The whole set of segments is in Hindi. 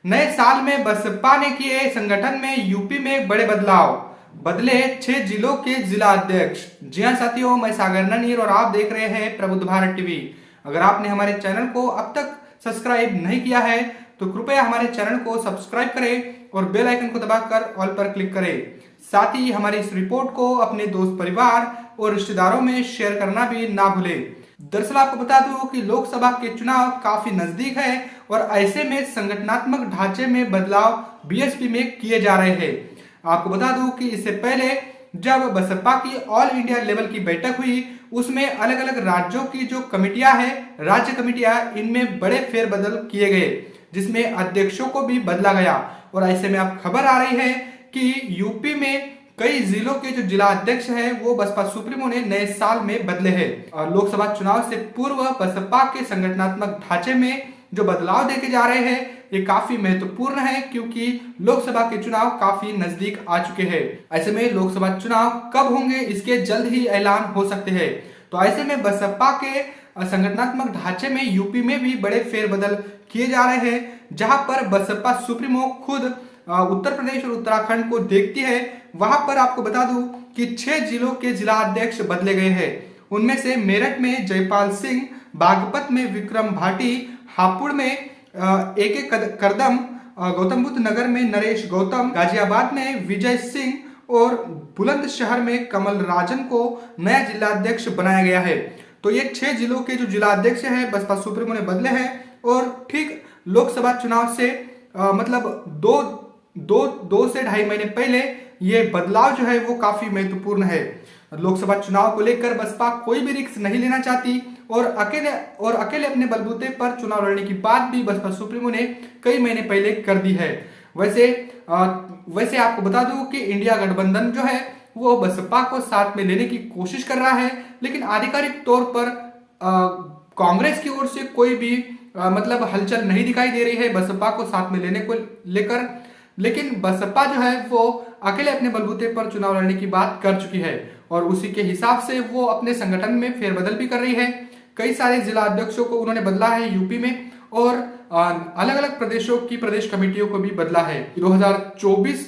नए साल में बसपा ने किए संगठन में यूपी में बड़े बदलाव, बदले 6 जिलों के जिला अध्यक्ष। जी हाँ साथियों, मैं सागर ननीर और आप देख रहे हैं प्रबुद्ध भारत टीवी। अगर आपने हमारे चैनल को अब तक सब्सक्राइब नहीं किया है तो कृपया हमारे चैनल को सब्सक्राइब करें और बेल आइकन को दबाकर ऑल पर क्लिक करें। साथ ही हमारी इस रिपोर्ट को अपने दोस्त परिवार और रिश्तेदारों में शेयर करना भी ना भूलें। दरअसल आपको बता दूं कि लोकसभा के चुनाव काफी नजदीक है और ऐसे में संगठनात्मक ढांचे में बदलाव बीएसपी में किए जा रहे हैं। आपको बता दूं कि इससे पहले जब बसपा की ऑल इंडिया लेवल की बैठक हुई, उसमें अलग अलग राज्यों की जो कमिटियां हैं, राज्य कमिटियां, इनमें बड़े फेरबदल किए गए, जिसमें अध्यक्षों को भी बदला गया। और ऐसे में अब खबर आ रही है कि यूपी में कई जिलों के जो जिला अध्यक्ष हैं वो बसपा सुप्रीमो ने नए साल में बदले हैं। और लोकसभा चुनाव से पूर्व बसपा के संगठनात्मक ढांचे में जो बदलाव देखे जा रहे हैं ये काफी महत्वपूर्ण है, क्योंकि लोकसभा के चुनाव काफी नजदीक आ चुके हैं। ऐसे में लोकसभा चुनाव कब होंगे इसके जल्द ही ऐलान हो सकते हैं। तो ऐसे में बसपा के संगठनात्मक ढांचे में यूपी में भी बड़े फेरबदल किए जा रहे हैं, जहां पर बसपा सुप्रीमो खुद उत्तर प्रदेश और उत्तराखंड को देखती है। वहां पर आपको बता दूं कि 6 जिलों के जिला अध्यक्ष बदले गए हैं। उनमें से मेरठ में जयपाल सिंह, बागपत में विक्रम भाटी, हापुड़ में ए.के. करदम, गौतम बुद्ध नगर में नरेश गौतम, गाजियाबाद में विजय सिंह और बुलंदशहर में कमल राजन को नया जिला अध्यक्ष बनाया गया है। तो ये 6 जिलों के जो जिला अध्यक्ष हैं बसपा सुप्रीमो ने बदले हैं। और ठीक लोकसभा चुनाव से मतलब दो से ढाई महीने पहले ये बदलाव जो है वो काफी महत्वपूर्ण है। लोकसभा चुनाव को लेकर बसपा कोई भी रिस्क नहीं लेना चाहती और अकेले अपने बलबूते पर चुनाव लड़ने की बात भी बसपा सुप्रीमो ने कई महीने पहले कर दी है। वैसे आपको बता दूं कि इंडिया गठबंधन जो है वो बसपा को साथ में लेने की कोशिश कर रहा है, लेकिन आधिकारिक तौर पर कांग्रेस की ओर से कोई भी मतलब हलचल नहीं दिखाई दे रही है बसपा को साथ में लेने को लेकर। लेकिन बसपा जो है वो अकेले अपने बलबूते पर चुनाव लड़ने की बात कर चुकी है और उसी के हिसाब से वो अपने संगठन में फेरबदल भी कर रही है। कई सारे जिला अध्यक्षों को उन्होंने बदला है यूपी में और अलग अलग प्रदेशों की प्रदेश कमेटियों को भी बदला है। 2024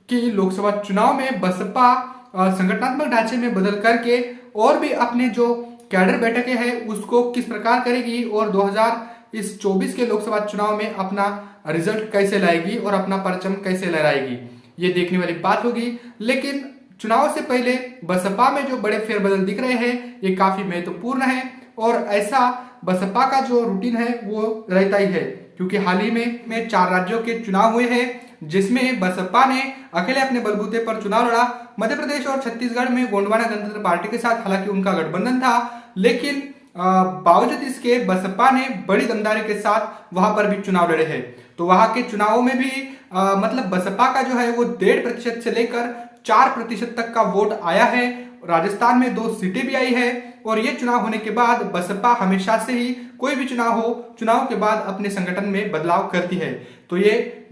की लोकसभा चुनाव में बसपा संगठनात्मक ढांचे में बदल करके और भी अपने जो कैडर बैठकें हैं उसको किस प्रकार करेगी और 2024 के लोकसभा चुनाव में अपना रिजल्ट कैसे लाएगी और अपना परचम कैसे लहराएगी, ये देखने वाली बात होगी। लेकिन चुनाव से पहले बसपा में जो बड़े फेरबदल दिख रहे हैं ये काफी महत्वपूर्ण है और ऐसा बसपा का जो रूटीन है वो रहता ही है, क्योंकि हाल ही में 4 राज्यों के चुनाव हुए हैं जिसमें बसपा ने अकेले अपने बलबूते पर चुनाव लड़ा। मध्य प्रदेश और छत्तीसगढ़ में गोंडवाना गणतंत्र पार्टी के साथ हालांकि उनका गठबंधन था, लेकिन बावजूद इसके बसपा ने बड़ी दमदारी के साथ वहां पर भी चुनाव लड़े हैं। तो वहां के चुनावों में भी मतलब बसपा का जो है वो 1.5% से लेकर 4% तक का वोट आया है। राजस्थान में 2 सीटें भी आई है और ये चुनाव होने के बाद बसपा हमेशा से ही कोई भी चुनाव हो, चुनाव के बाद अपने संगठन में बदलाव करती है। तो ये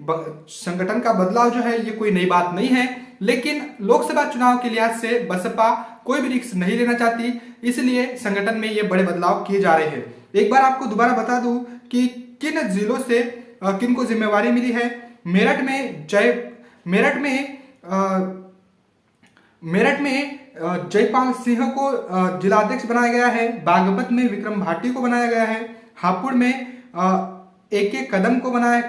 संगठन का बदलाव जो है ये कोई नई बात नहीं है, लेकिन लोकसभा चुनाव के लिहाज से बसपा कोई भी रिस्क नहीं लेना चाहती, इसलिए संगठन में ये बड़े बदलाव किए जा रहे हैं। एक बार आपको दोबारा बता दूं कि किन जिलों से किन को जिम्मेवारी मिली है। मेरठ में जयपाल सिंह को जिला अध्यक्ष बनाया गया है, बागपत में विक्रम भाटी को बनाया गया है, हापुड़ में ए.के. करदम को बनाया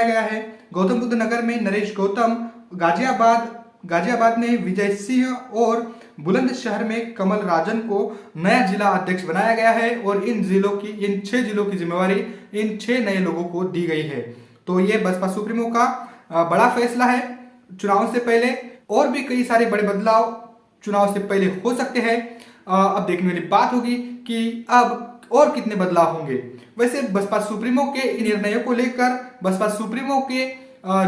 गया है, गौतम बुद्ध नगर में नरेश गौतम, गाजियाबाद में विजय सिंह और बुलंदशहर में कमल राजन को नया जिला अध्यक्ष बनाया गया है। और इन 6 जिलों की जिम्मेवारी इन 6 नए लोगों को दी गई है। तो ये बसपा सुप्रीमो का बड़ा फैसला है चुनाव से पहले। और भी कई सारे बड़े बदलाव चुनाव से पहले हो सकते हैं। अब देखने वाली बात होगी कि अब और कितने बदलाव होंगे। वैसे बसपा सुप्रीमो के इन निर्णयों को लेकर बसपा सुप्रीमो के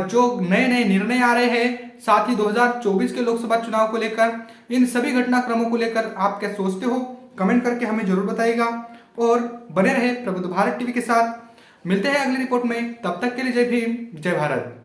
जो नए नए निर्णय आ रहे हैं, साथ ही 2024 के लोकसभा चुनाव को लेकर, इन सभी घटनाक्रमों को लेकर आप क्या सोचते हो, कमेंट करके हमें जरूर बताइएगा। और बने रहे प्रबुद्ध भारत टीवी के साथ। मिलते हैं अगली रिपोर्ट में, तब तक के लिए जय भीम, जय भारत।